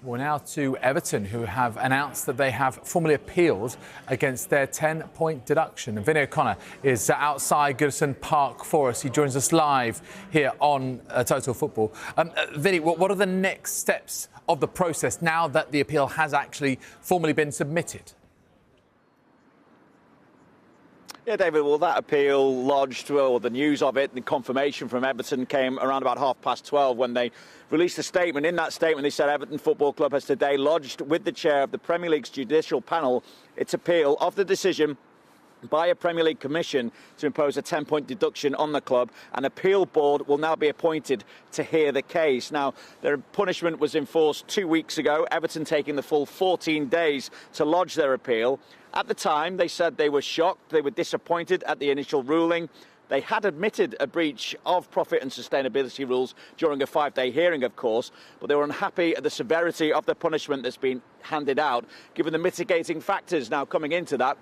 We're now to Everton, who have announced that they have formally appealed against their 10-point deduction. And Vinny O'Connor is outside Goodison Park for us. He joins us live here on Total Football. Vinny, what are the next steps of the process now that the appeal has actually formally been submitted? Yeah, David, well, that appeal lodged, well, the news of it, the confirmation from Everton came around about 12:30 when they released a statement. In that statement, they said Everton Football Club has today lodged with the chair of the Premier League's judicial panel its appeal of the decision by a Premier League commission to impose a 10-point deduction on the club. An appeal board will now be appointed to hear the case. Now, their punishment was enforced 2 weeks ago, Everton taking the full 14 days to lodge their appeal. At the time, they said they were shocked, they were disappointed at the initial ruling. They had admitted a breach of profit and sustainability rules during a 5-day hearing, of course, but they were unhappy at the severity of the punishment that's been handed out, given the mitigating factors now coming into that.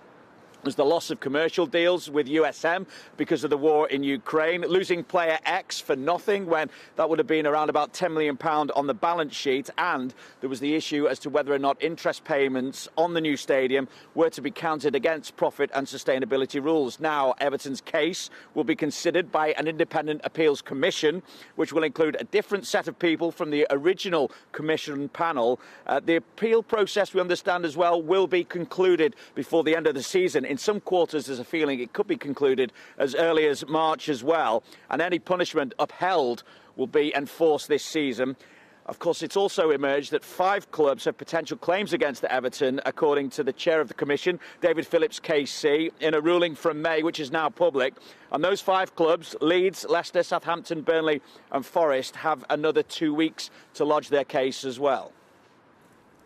Was the loss of commercial deals with USM because of the war in Ukraine, losing player X for nothing when that would have been around about £10 million on the balance sheet, and there was the issue as to whether or not interest payments on the new stadium were to be counted against profit and sustainability rules. Now, Everton's case will be considered by an independent appeals commission, which will include a different set of people from the original commission panel. The appeal process, we understand as well, will be concluded before the end of the season. In some quarters, there's a feeling it could be concluded as early as March as well. And any punishment upheld will be enforced this season. Of course, it's also emerged that 5 clubs have potential claims against Everton, according to the chair of the commission, David Phillips KC, in a ruling from May, which is now public. And those 5 clubs, Leeds, Leicester, Southampton, Burnley and Forest, have another 2 weeks to lodge their case as well.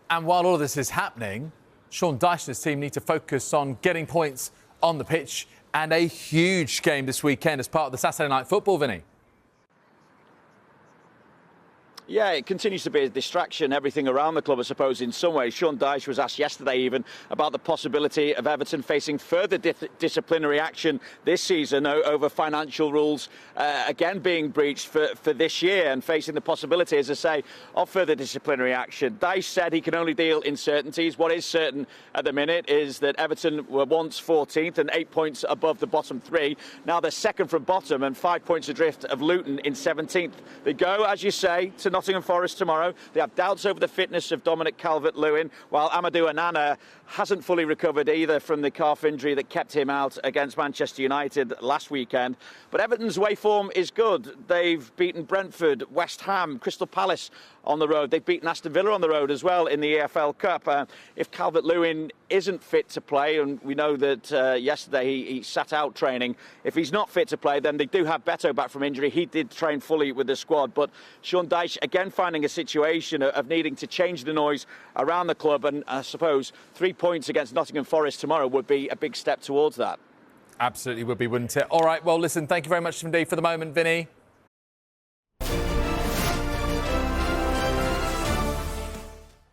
And while all of this is happening, Sean Dyche's team need to focus on getting points on the pitch, and a huge game this weekend as part of the Saturday Night Football, Vinny. Yeah, it continues to be a distraction, everything around the club, I suppose, in some ways. Sean Dyche was asked yesterday even about the possibility of Everton facing further disciplinary action this season over financial rules, again being breached for this year, and facing the possibility, as I say, of further disciplinary action. Dyche said he can only deal in certainties. What is certain at the minute is that Everton were once 14th and 8 points above the bottom 3. Now they're second from bottom and 5 points adrift of Luton in 17th. They go, as you say, to Nottingham Forest tomorrow. They have doubts over the fitness of Dominic Calvert-Lewin, while Amadou Onana hasn't fully recovered either from the calf injury that kept him out against Manchester United last weekend. But Everton's way form is good. They've beaten Brentford, West Ham, Crystal Palace on the road. They've beaten Aston Villa on the road as well in the EFL Cup. If Calvert-Lewin isn't fit to play, and we know that yesterday he sat out training, if he's not fit to play, then they do have Beto back from injury. He did train fully with the squad, but Sean Dyche again finding a situation of needing to change the noise around the club, and I suppose 3 points against Nottingham Forest tomorrow would be a big step towards that. Absolutely would be, wouldn't it? All right, well, listen, thank you very much indeed for the moment, Vinny.